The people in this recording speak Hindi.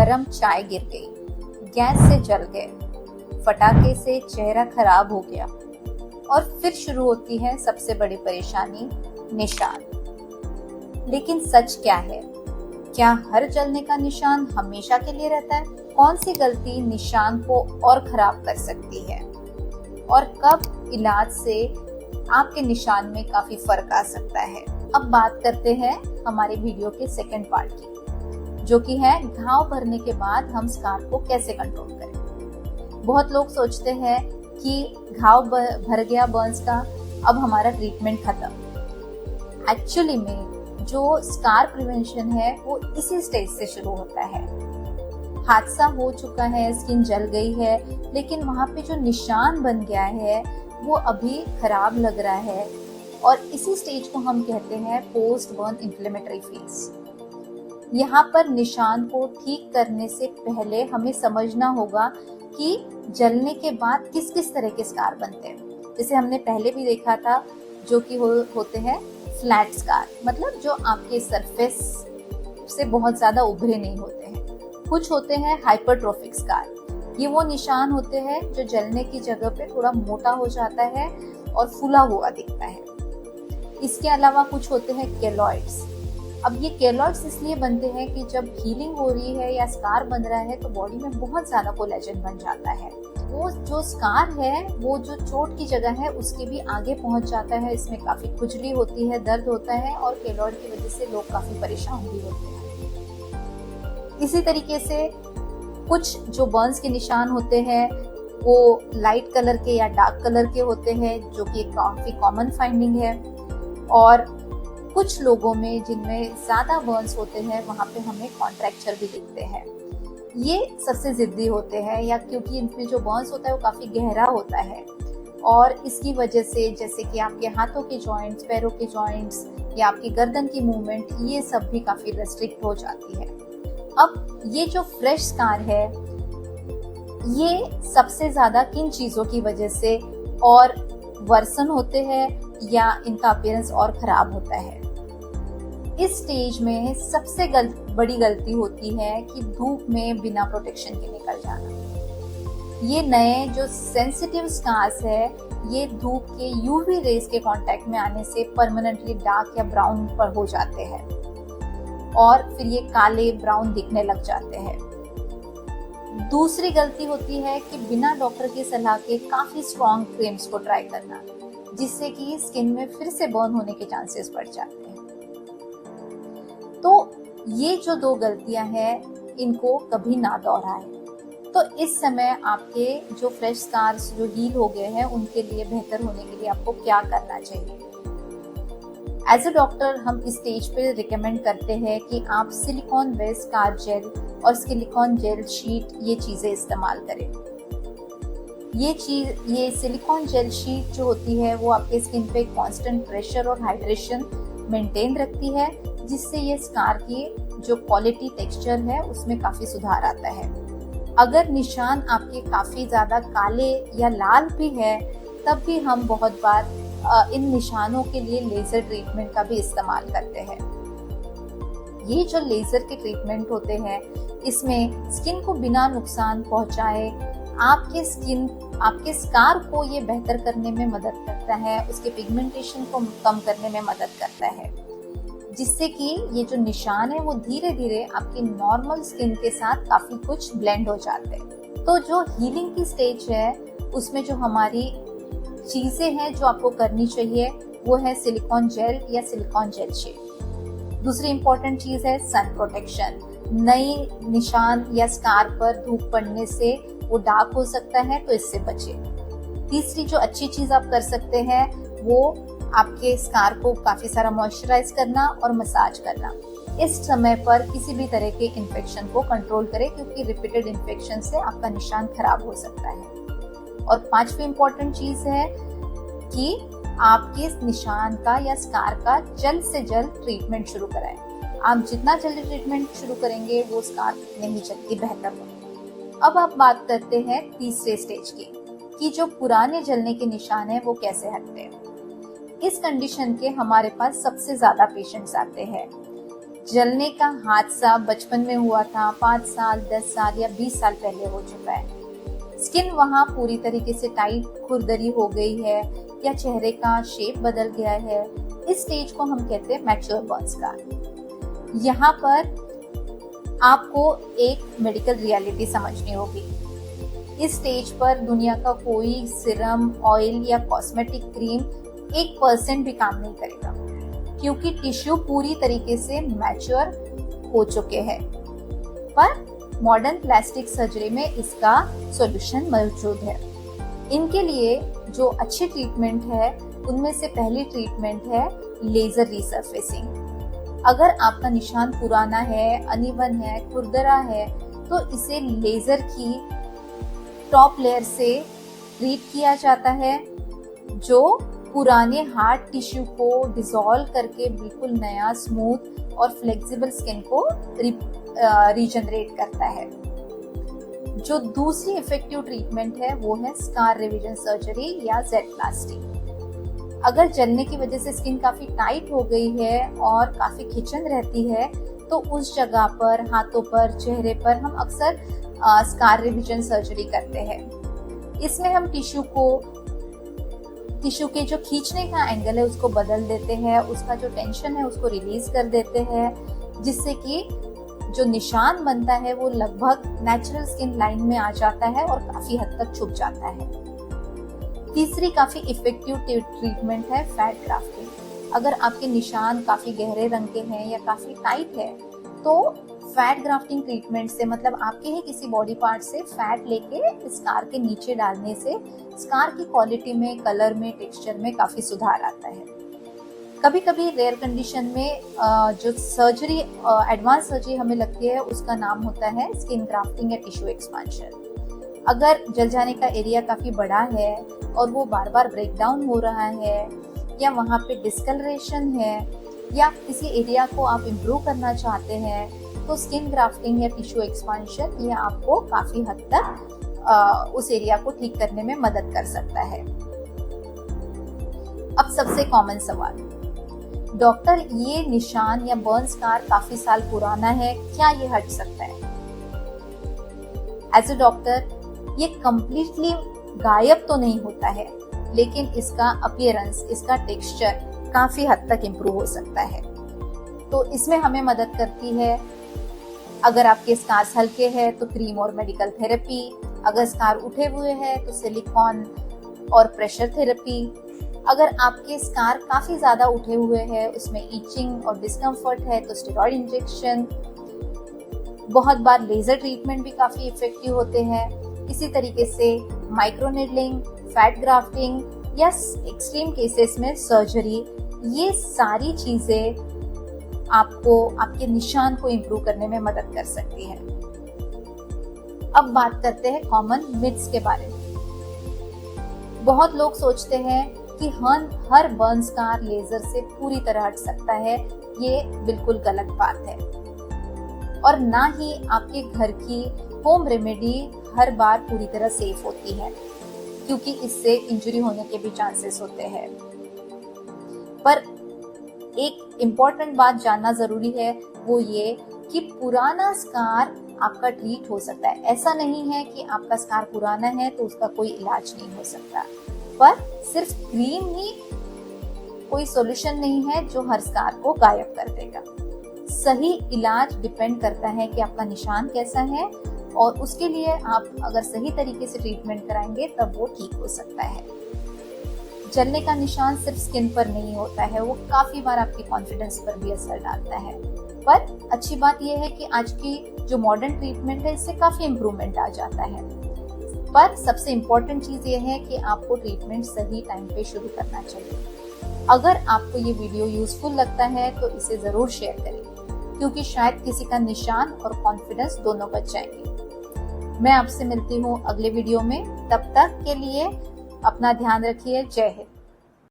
गरम चाय गिर गई, गैस से जल गए, फटाके से चेहरा खराब हो गया और फिर शुरू होती है सबसे बड़ी परेशानी, निशान। लेकिन सच क्या है? क्या हर जलने का निशान हमेशा के लिए रहता है? कौन सी गलती निशान को और खराब कर सकती है? और कब इलाज से आपके निशान में काफी फर्क आ सकता है? अब बात करते हैं हमारे वीडियो के सेकंड पार्ट की, जो कि है घाव भरने के बाद हम स्कार को कैसे कंट्रोल करें। बहुत लोग सोचते हैं कि घाव भर गया बर्न्स का, अब हमारा ट्रीटमेंट खत्म। एक्चुअली में जो स्कार प्रिवेंशन है वो इसी स्टेज से शुरू होता है। हादसा हो चुका है, स्किन जल गई है, लेकिन वहाँ पे जो निशान बन गया है वो अभी खराब लग रहा है और इसी स्टेज को हम कहते हैं पोस्ट बर्न इन्फ्लेमेटरी फेज। यहाँ पर निशान को ठीक करने से पहले हमें समझना होगा कि जलने के बाद किस किस तरह के स्कार बनते हैं। जैसे हमने पहले भी देखा था, जो कि होते हैं फ्लैट स्कार, मतलब जो आपके सरफेस से बहुत ज्यादा उभरे नहीं होते हैं। कुछ होते हैं हाइपरट्रोफिक स्कार, ये वो निशान होते हैं जो जलने की जगह पे थोड़ा मोटा हो जाता है और फूला हुआ दिखता है। इसके अलावा कुछ होते हैं केलॉइड्स। अब ये केलॉइड्स इसलिए बनते हैं कि जब हीलिंग हो रही है या स्कार बन रहा है तो बॉडी में बहुत ज्यादा कोलेजन बन जाता है। वो जो स्कार है वो जो चोट की जगह है उसके भी आगे पहुंच जाता है। इसमें काफी खुजली होती है, दर्द होता है और केलॉइड की वजह से लोग काफी परेशान भी होते हैं। इसी तरीके से कुछ जो बर्न्स के निशान होते हैं वो लाइट कलर के या डार्क कलर के होते हैं, जो कि काफी कॉमन फाइंडिंग है। और कुछ लोगों में जिनमें ज्यादा बर्न्स होते हैं वहां पे हमें कॉन्ट्रैक्चर भी दिखते हैं। ये सबसे जिद्दी होते हैं, या क्योंकि इनमें जो बर्न्स होता है वो काफी गहरा होता है और इसकी वजह से जैसे कि आपके हाथों के जॉइंट्स, पैरों के जॉइंट्स या आपकी गर्दन की मूवमेंट, ये सब भी काफी रेस्ट्रिक्ट हो जाती है। अब ये जो फ्रेश स्कार है ये सबसे ज्यादा किन चीजों की वजह से और वर्सन होते हैं या इनका अपीयरेंस और खराब होता है? इस स्टेज में सबसे बड़ी गलती होती है कि धूप में बिना प्रोटेक्शन के निकल जाना। ये नए जो सेंसिटिव स्कार्स है ये धूप के यूवी रेज के कांटेक्ट में आने से परमानेंटली डार्क या ब्राउन पर हो जाते हैं और फिर ये काले ब्राउन दिखने लग जाते हैं। दूसरी गलती होती है कि बिना डॉक्टर की सलाह के काफी स्ट्रॉन्ग क्रीम्स को ट्राई करना, जिससे कि स्किन में फिर से बर्न होने के चांसेस बढ़ जाते हैं। तो ये जो दो गलतियां हैं इनको कभी ना दोहराएं। तो इस समय आपके जो फ्रेश स्कार्स जो हील हो गए हैं उनके लिए बेहतर होने के लिए आपको क्या करना चाहिए? एज अ डॉक्टर हम इस स्टेज पे रिकमेंड करते हैं कि आप सिलिकॉन बेस्ड स्कार जेल और सिलिकॉन जेल शीट ये चीजें इस्तेमाल करें। ये सिलिकॉन जेल शीट जो होती है वो आपके स्किन पे कांस्टेंट प्रेशर और हाइड्रेशन मेंटेन रखती है, जिससे ये स्कार की जो क्वालिटी टेक्सचर है उसमें काफी सुधार आता है। अगर निशान आपके काफी ज्यादा काले या लाल भी है तब भी हम बहुत बार इन निशानों के लिए लेजर ट्रीटमेंट का भी इस्तेमाल करते हैं। ये जो लेजर के ट्रीटमेंट होते हैं इसमें स्किन को बिना नुकसान पहुंचाए आपके स्कार को ये बेहतर करने में मदद करता है, उसके पिगमेंटेशन को कम करने में मदद करता है, जिससे कि ये जो निशान है वो धीरे धीरे आपकी नॉर्मल स्किन के साथ काफी कुछ ब्लेंड हो जाते हैं। तो जो हीलिंग की स्टेज है उसमें जो हमारी चीजें हैं जो आपको करनी चाहिए वो है सिलिकॉन जेल या सिलिकॉन जेल शीट। दूसरी इंपॉर्टेंट चीज है सन प्रोटेक्शन। नई निशान या स्कार पर धूप पड़ने से वो डार्क हो सकता है, तो इससे बचें। तीसरी जो अच्छी चीज आप कर सकते हैं वो आपके स्कार को काफी सारा मॉइस्चराइज करना और मसाज करना। इस समय पर किसी भी तरह के इन्फेक्शन को कंट्रोल करें, क्योंकि रिपीटेड इन्फेक्शन से आपका निशान खराब हो सकता है। और पांचवी इंपॉर्टेंट चीज है कि आपके निशान का या स्कार का जल्द से जल्द ट्रीटमेंट शुरू कराएं। आप जितना जल्दी ट्रीटमेंट शुरू करेंगे वो स्कार उतने ही जल्दी बेहतर होंगे। अब आप बात करते हैं तीसरे स्टेज की, कि जो पुराने जलने के निशान है वो कैसे हटते हैं। इस कंडीशन के हमारे पास सबसे ज्यादा पेशेंट्स आते हैं जलने का हादसा बचपन में हुआ था, 5 साल, 10 साल या 20 साल पहले हो चुका है। स्किन वहाँ पूरी तरीके से टाइट खुरदरी हो गई है या चेहरे का शेप बदल गया है, इस स्टेज को हम कहते हैं मैच्योर बर्न स्कार। यहाँ पर आपको एक मेडिकल रियलिटी समझनी होगी। इस स्टेज पर दुनिया का कोई सिरम, ऑयल या कॉस्मेटिक क्रीम 1% भी काम नहीं करेगा, क्योंकि टिश्यू पूरी तरीके से मैच्योर हो चुके हैं। पर मॉडर्न प्लास्टिक सर्जरी में इसका सॉल्यूशन मौजूद है। इनके लिए जो अच्छी ट्रीटमेंट है, उनमें से पहली ट्रीटमेंट है लेजर रीसर्फेसिंग। अगर आपका निशान पुराना है, अनइवन है, खुरदरा है, तो इसे लेजर की टॉप लेयर से ट्रीट किया जाता है, जो पुराने हार्ड टिश्यू को डिसॉल्व करके बिल्कुल नया, स्मूथ और फ्लेक्सिबल स्किन को रीजनरेट करता है। जो दूसरी इफेक्टिव ट्रीटमेंट है वो है स्कार रिविजन सर्जरी या जेडप्लास्टी। अगर जलने की वजह से स्किन काफी टाइट हो गई है और काफी खिंचन रहती है, तो उस जगह पर, हाथों पर, चेहरे पर हम अक्सर स्कार रिविजन सर्जरी करते हैं। इसमें हम टिश्यू के जो खींचने का एंगल है उसको बदल देते हैं, उसका जो टेंशन है उसको रिलीज कर देते हैं, जिससे कि जो निशान बनता है वो लगभग नेचुरल स्किन लाइन में आ जाता है और काफी हद तक छुप जाता है। तीसरी काफी इफेक्टिव ट्रीटमेंट है फैट ग्राफ्टिंग। अगर आपके निशान काफी गहरे रंग के हैं या काफी टाइट है, तो फैट ग्राफ्टिंग ट्रीटमेंट से, मतलब आपके ही किसी बॉडी पार्ट से फैट लेके स्कार के नीचे डालने से स्कार की क्वालिटी में, कलर में, टेक्सचर में काफी सुधार आता है। कभी कभी रेयर कंडीशन में जो सर्जरी, एडवांस सर्जरी हमें लगती है, उसका नाम होता है स्किन ग्राफ्टिंग या टिश्यू एक्सपांशन। अगर जल जाने का एरिया काफी बड़ा है और वो बार बार ब्रेक डाउन हो रहा है, या वहाँ पे डिस्कलरेशन है, या किसी एरिया को आप इम्प्रूव करना चाहते हैं, तो स्किन ग्राफ्टिंग या टिश्यू एक्सपांशन ये आपको काफी हद तक उस एरिया को ठीक करने में मदद कर सकता है। अब सबसे कॉमन सवाल, डॉक्टर ये निशान या बर्न स्कार काफी साल पुराना है, क्या ये हट सकता है? एज ए डॉक्टर ये कंप्लीटली गायब तो नहीं होता है, लेकिन इसका अपीयरेंस, इसका टेक्सचर काफी हद तक इम्प्रूव हो सकता है। तो इसमें हमें मदद करती है, अगर आपके स्कार्स हल्के हैं तो क्रीम और मेडिकल थेरेपी, अगर स्कार उठे हुए हैं तो सिलिकॉन और प्रेशर थेरेपी, अगर आपके स्कार काफी ज्यादा उठे हुए हैं, उसमें ईचिंग और डिस्कम्फर्ट है, तो स्टेरॉइड इंजेक्शन। बहुत बार लेजर ट्रीटमेंट भी काफी इफेक्टिव होते हैं। इसी तरीके से माइक्रोनीडलिंग, फैट ग्राफ्टिंग या एक्सट्रीम केसेस में सर्जरी, ये सारी चीजें आपको आपके निशान को इम्प्रूव करने में मदद कर सकती है। अब बात करते हैं कॉमन मिथ्स के बारे में। बहुत लोग सोचते हैं कि हर बर्न स्कार लेजर से पूरी तरह हट सकता है। ये बिल्कुल गलत बात है, और ना ही आपके घर की होम रेमेडी हर बार पूरी तरह सेफ होती है, क्योंकि इससे इंजरी होने के भी चांसेस होते हैं। पर एक इम्पॉर्टेंट बात जानना जरूरी है, वो ये कि पुराना स्कार आपका ट्रीट हो सकता है। ऐसा नहीं है कि आपका स्कार पुराना है तो उसका कोई इलाज नहीं हो सकता, पर सिर्फ क्रीम ही कोई सॉल्यूशन नहीं है जो हर स्कार को गायब कर देगा। सही इलाज डिपेंड करता है कि आपका निशान कैसा है, और उसके लिए आप अगर सही तरीके से ट्रीटमेंट कराएंगे तब वो ठीक हो सकता है। जलने का निशान सिर्फ स्किन पर नहीं होता है, वो काफी बार आपके कॉन्फिडेंस पर भी असर डालता है। पर अच्छी बात यह है कि आज की जो मॉडर्न ट्रीटमेंट है, इससे काफी इम्प्रूवमेंट आ जाता है। पर सबसे इम्पोर्टेंट चीज ये है कि आपको ट्रीटमेंट सही टाइम पे शुरू करना चाहिए। अगर आपको ये वीडियो यूजफुल लगता है तो इसे जरूर शेयर करें, क्योंकि शायद किसी का निशान और कॉन्फिडेंस दोनों बच जाएंगे। मैं आपसे मिलती हूँ अगले वीडियो में। तब तक के लिए अपना ध्यान रखिए। जय हिंद।